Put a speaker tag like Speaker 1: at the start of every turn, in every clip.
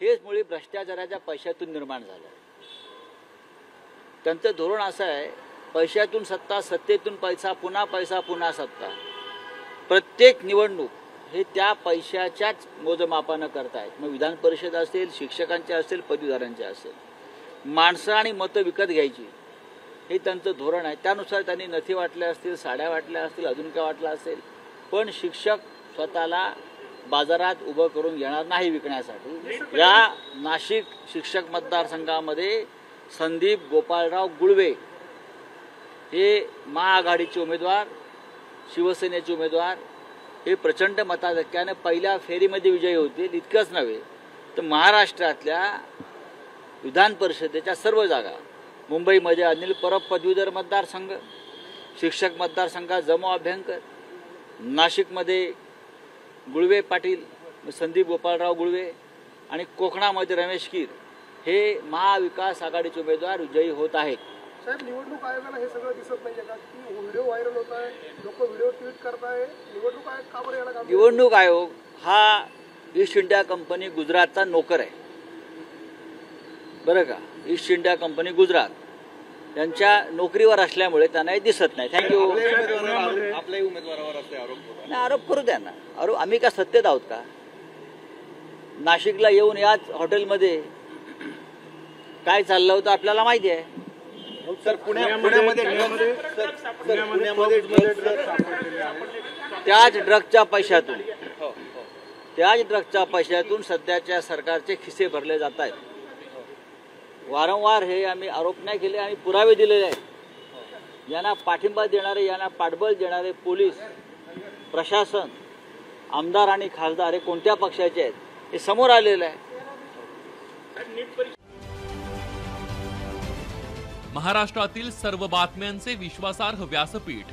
Speaker 1: हेच मुळे भ्रष्टाचाराच्या पैशातून निर्माण झालं। त्यांचं धोरण असं आहे, पैशातून सत्ता, सत्तेतून पैसा, पुन्हा सत्ता। प्रत्येक निवडणूक हे त्या पैशाच्याच मोजमापानं करतायत। मग विधान परिषद असेल, शिक्षकांचे असेल, पदवीधरांचे असेल, माणसं आणि मतं विकत घ्यायची हे त्यांचं धोरण आहे। त्यानुसार त्यांनी नथी वाटल्या असतील, साड्या वाटल्या असतील, अजून काय वाटलं असेल, पण शिक्षक स्वतःला बाजारात उभं करून घेणार नाही विकण्यासाठी। या नाशिक शिक्षक मतदारसंघामध्ये संदीप गोपाळराव गुळवे हे महाआघाडीचे उमेदवार, शिवसेनेचे उमेदवार हे प्रचंड मताधिक्याने पहिल्या फेरीमध्ये विजयी होतील। इतकंच नव्हे तर महाराष्ट्रातल्या विधान परिषदेच्या सर्व जागा, मुंबईमध्ये अनिल परब पदवीधर मतदारसंघ, शिक्षक मतदारसंघात जमो अभ्यंकर, नाशिकमध्ये गुळवे पाटील, संदीप गोपाळराव गुळवे आणि कोकणामध्ये रमेश कीर हे महाविकास आघाडीचे उमेदवार विजयी होत आहेत।
Speaker 2: साहेब, निवडणूक आयोगाला हे सगळं दिसत नाहीये का की व्हिडिओ व्हायरल होत आहे, लोक व्हिडिओ ट्विट करताय, निवडणूक आयोग का बरं याला काम?
Speaker 1: निवडणूक आयोग हा ईस्ट इंडिया कंपनी गुजरातचा नोकर आहे, बरं का। ईस्ट इंडिया कंपनी गुजरात यांच्या नोकरीवर असल्यामुळे त्यांना हे दिसत नाही। थँक्यू।
Speaker 3: आपल्याही उमेदवारावर असे आरोप होतात।
Speaker 1: नाही, आरोप करू द्या ना। आम्ही का सत्तेत आहोत का? नाशिकला येऊन याच हॉटेलमध्ये काय चाललं होतं आपल्याला माहिती आहे।
Speaker 3: सर, पुण्यामध्ये
Speaker 1: त्याच ड्रगच्या पैशातून सध्याच्या सरकारचे खिसे भरले जात आहेत। वारंवार हे आम्ही आरोप नाही केले, आम्ही पुरावे दिलेले आहेत। यांना पाठिंबा देणारे, यांना पाठबळ देणारे पोलीस प्रशासन, आमदार आणि खासदार हे कोणत्या पक्षाचे आहेत हे समोर आलेलं आहे।
Speaker 4: महाराष्ट्रातील सर्व बातम्यांचे विश्वासार्ह व्यासपीठ,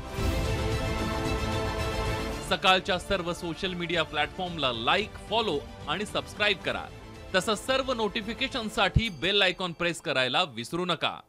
Speaker 4: सकाळच्या सर्व सोशल मीडिया प्लॅटफॉर्मला लाईक, फॉलो आणि सबस्क्राईब करा। तसंच सर्व नोटिफिकेशनसाठी बेल आयकॉन प्रेस करायला विसरू नका।